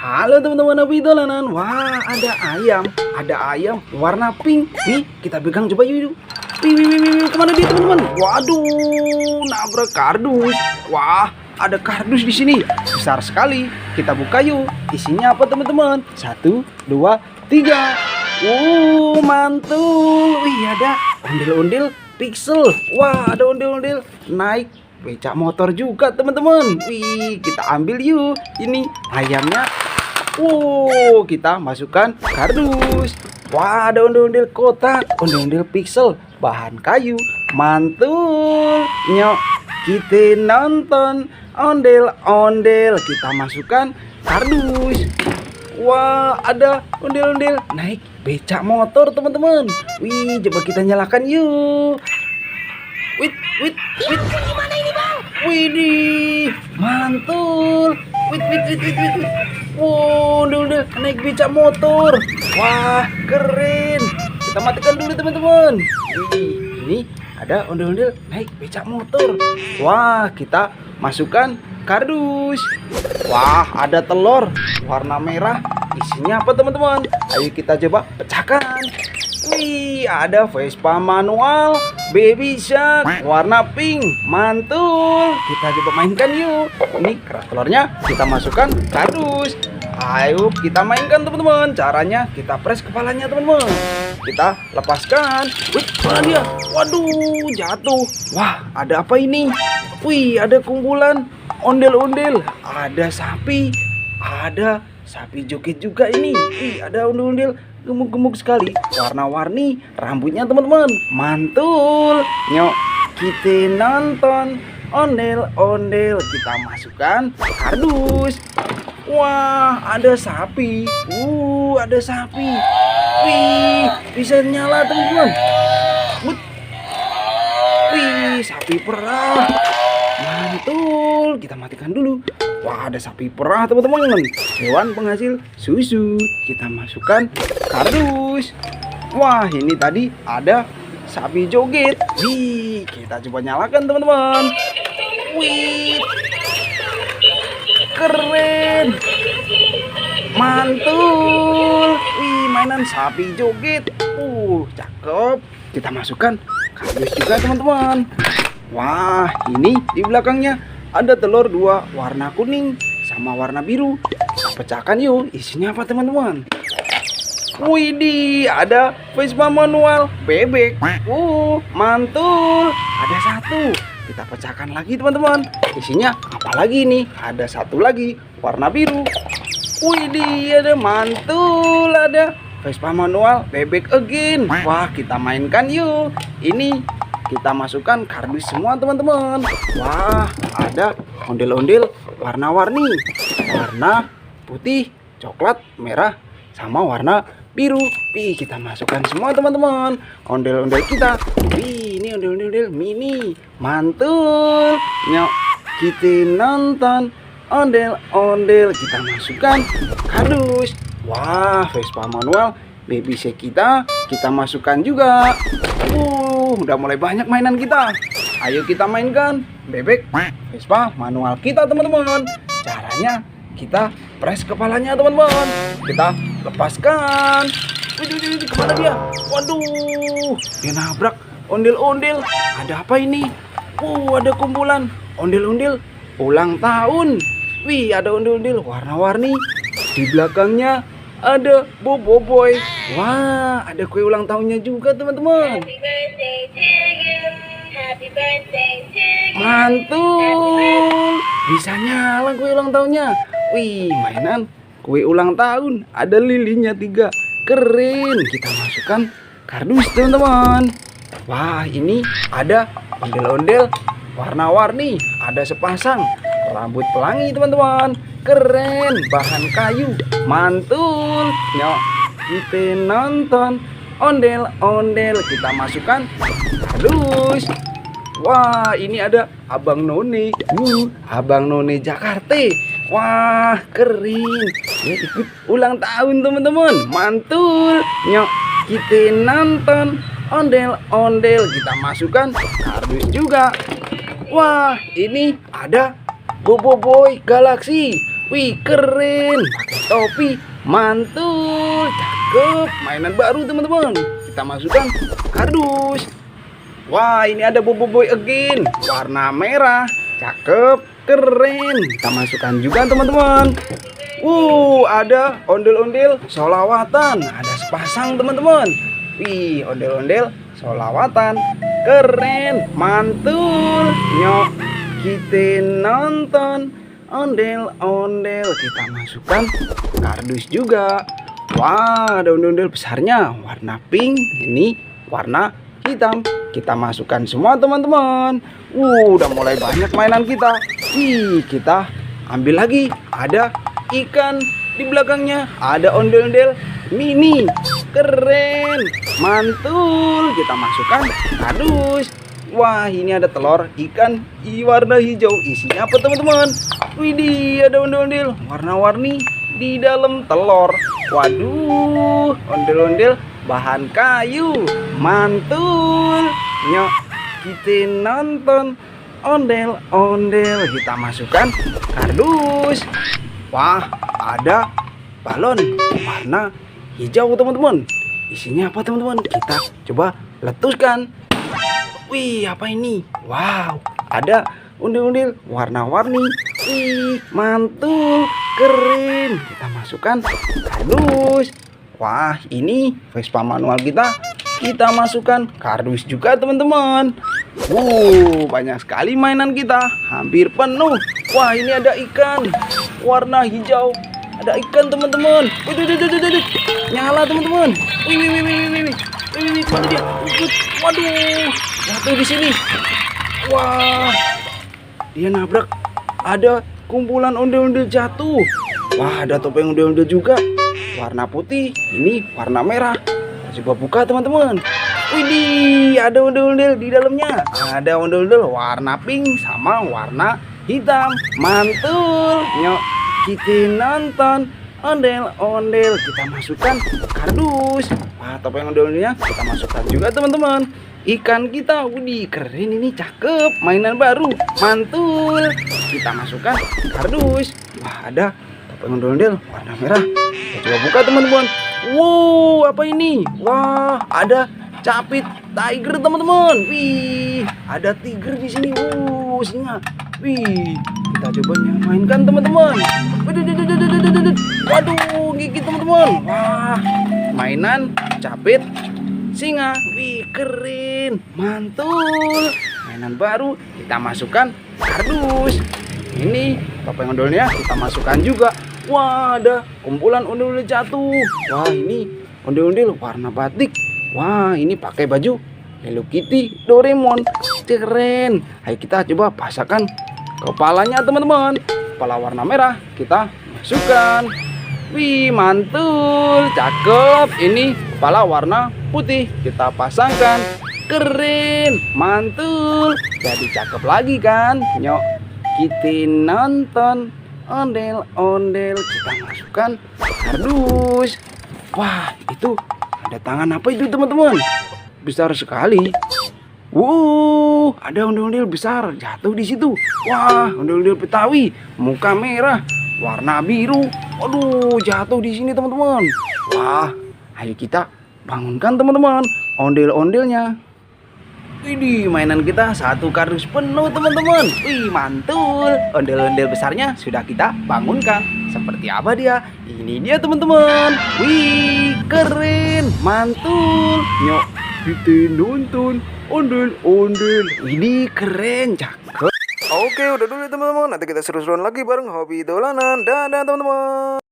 Halo teman-teman Nabi Dolanan. Wah, ada ayam warna pink. Nih, kita pegang coba yuk. Wih, kemana dia teman-teman? Waduh, nabrak kardus. Wah, ada kardus di sini. Besar sekali. Kita buka yuk. Isinya apa teman-teman? 1, 2, 3. Mantul. Wih, ada ondel-ondel pixel. Wah, ada ondel-ondel naik becak motor juga teman-teman. Wih, kita ambil yuk. Ini ayamnya. Kita masukkan kardus. Wah, ada ondel-ondel kotak, ondel-ondel pixel, bahan kayu. Mantul. Nyok, kita nonton ondel-ondel. Kita masukkan kardus. Wah, ada ondel-ondel naik becak motor teman-teman. Wih, coba kita nyalakan yuk. Wait. Gimana ini bang? Widih, mantul. Wait. Wow, udah naik becak motor. Wah, keren. Kita matikan dulu teman-teman. Ini ada ondel-ondel naik becak motor. Wah, kita masukkan kardus. Wah, ada telur warna merah. Isinya apa teman-teman? Ayo kita coba pecahkan. Wih, ada Vespa manual Baby Shark warna pink. Mantul. Kita coba mainkan yuk. Ini kerak telurnya kita masukkan kardus. Ayo kita mainkan teman-teman. Caranya kita press kepalanya teman-teman. Kita lepaskan. Wih, mana dia? Waduh, jatuh. Wah, ada apa ini? Wih, ada kumpulan ondel-ondel. Ada sapi. Ada sapi joget juga ini. Wih, ada ondel-ondel gemuk-gemuk sekali, warna-warni rambutnya teman-teman. Mantul. Nyok, kita nonton ondel-ondel. Kita masukkan kardus. Wah, ada sapi. Ada sapi. Wih, bisa nyala teman-teman. Wih, sapi perah. Mantul. Kita matikan dulu. Wah, ada sapi perah teman-teman. Hewan penghasil susu. Kita masukkan kardus. Wah, ini tadi ada sapi joget. Wih, kita coba nyalakan teman-teman. Wih, keren. Mantul. Wih, mainan sapi joget. Cakep. Kita masukkan kardus juga teman-teman. Wah, ini di belakangnya ada telur 2 warna kuning sama warna biru. Kita pecahkan yuk. Isinya apa teman-teman? Widih, ada Vespa manual bebek. Mantul. Ada 1. Kita pecahkan lagi teman-teman. Isinya apa lagi nih? Ada 1 lagi warna biru. Widih, ada mantul. Ada Vespa manual bebek again. Wah, kita mainkan yuk. Ini kita masukkan kardus semua teman-teman. Wah, ada ondel-ondel warna-warni. Warna putih, coklat, merah, sama warna biru. Wih, kita masukkan semua teman-teman. Ondel-ondel kita. Wih, ini ondel-ondel mini. Mantul. Nyok, kita nonton ondel-ondel. Kita masukkan kardus. Wah, Vespa manual Baby Shark kita masukkan juga. Udah mulai banyak mainan kita. Ayo kita mainkan bebek Vespa manual kita teman-teman. Caranya kita press kepalanya teman-teman. Kita lepaskan. Wih, kemana dia? Waduh, dia nabrak ondel-ondel. Ada apa ini? Ada kumpulan ondel-ondel ulang tahun. Wih, ada ondel-ondel warna-warni. Di belakangnya ada Bobo Boy. Wah, ada kue ulang tahunnya juga teman-teman. Mantul. Bisa nyala kue ulang tahunnya. Wih, mainan kue ulang tahun. Ada lilinnya 3. Keren. Kita masukkan kardus teman-teman. Wah, ini ada ondel-ondel warna-warni. Ada sepasang rambut pelangi teman-teman. Keren, bahan kayu. Mantul. Nyok, kita nonton ondel-ondel. Kita masukkan kardus. Wah, ini ada Abang None. Abang None Jakarta. Wah, keren. Ya, ikut ulang tahun teman-teman. Mantul. Nyok, kita nonton ondel-ondel. Kita masukkan kardus juga. Wah, ini ada Bobo Boy Galaxy. Wih, keren. Pakai topi, mantul, cakep. Mainan baru teman-teman. Kita masukkan kardus. Wah, ini ada Bobo Boy again. Warna merah, cakep, keren. Kita masukkan juga teman-teman. Ada ondel-ondel solawatan. Ada sepasang teman-teman. Wih, ondel-ondel solawatan. Keren, mantul. Nyok, kita nonton ondel-ondel. Kita masukkan kardus juga. Wah, ada ondel-ondel besarnya. Warna pink, ini warna hitam. Kita masukkan semua teman-teman. Udah mulai banyak mainan kita. Kita ambil lagi. Ada ikan di belakangnya. Ada ondel-ondel mini. Keren, mantul. Kita masukkan kardus. Wah, ini ada telur ikan warna hijau. Isinya apa teman-teman? Widih, ada ondel-ondel warna-warni di dalam telur. Waduh, ondel-ondel bahan kayu. Mantul. Nyok, kita nonton ondel-ondel. Kita masukkan kardus. Wah, ada balon warna hijau teman-teman. Isinya apa teman-teman? Kita coba letuskan. Wih, apa ini? Wow, ada ondel-ondel warna-warni. Wih, mantul, keren. Kita masukkan kardus. Wah, ini Vespa manual kita. Kita masukkan kardus juga teman-teman. Banyak sekali mainan kita. Hampir penuh. Wah, ini ada ikan warna hijau. Ada ikan teman-teman. Nyala teman-teman. Wih. Mana dia? Waduh, jatuh di sini. Wah, dia nabrak. Ada kumpulan ondel-ondel jatuh. Wah, ada topeng ondel-ondel juga. Warna putih, ini warna merah. Coba buka teman-teman. Widih, ada ondel-ondel di dalamnya. Ada ondel-ondel warna pink sama warna hitam. Mantul. Nyok, kita nonton ondel-ondel. Kita masukkan kardus. Wah, topeng ondel-ondelnya kita masukkan juga teman-teman. Ikan kita, widih, keren ini, cakep. Mainan baru, mantul. Kita masukkan kardus. Wah, ada topeng ondel-ondel warna merah. Kita coba buka teman-teman. Apa ini? Wah, ada capit tiger teman-teman. Wih, ada tiger di sini. Singa. Wih, kita coba mainkan teman-teman. Waduh, gigit teman-teman. Wah, mainan capit singa. Wih, keren, mantul. Mainan baru kita masukkan kardus. Ini topeng ondel-ondelnya kita masukkan juga. Wah, ada kumpulan ondel-ondel jatuh. Wah, ini ondel-ondel warna batik. Wah, ini pakai baju Hello Kitty Doraemon. Keren. Ayo kita coba pasangkan kepalanya teman-teman. Kepala warna merah kita masukkan. Wih, mantul, cakep. Ini kepala warna putih kita pasangkan. Keren, mantul. Jadi cakep lagi kan? Nyok, kita nonton ondel-ondel. Kita masukkan kardus. Wah, itu ada tangan apa itu teman-teman? Besar sekali. Ada ondel-ondel besar jatuh di situ. Wah, ondel-ondel Betawi, muka merah, warna biru. Waduh, jatuh di sini teman-teman. Wah, ayo kita bangunkan teman-teman ondel-ondelnya. Widih, mainan kita satu kardus penuh teman-teman. Wih, mantul. Ondel-ondel besarnya sudah kita bangunkan. Seperti apa dia? Ini dia teman-teman. Wih, keren, mantul. Nyok, kita nonton ondel-ondel. Ini keren, cakep. Oke, udah dulu ya teman-teman. Nanti kita seru-seruan lagi bareng hobi dolanan. Dadah teman-teman.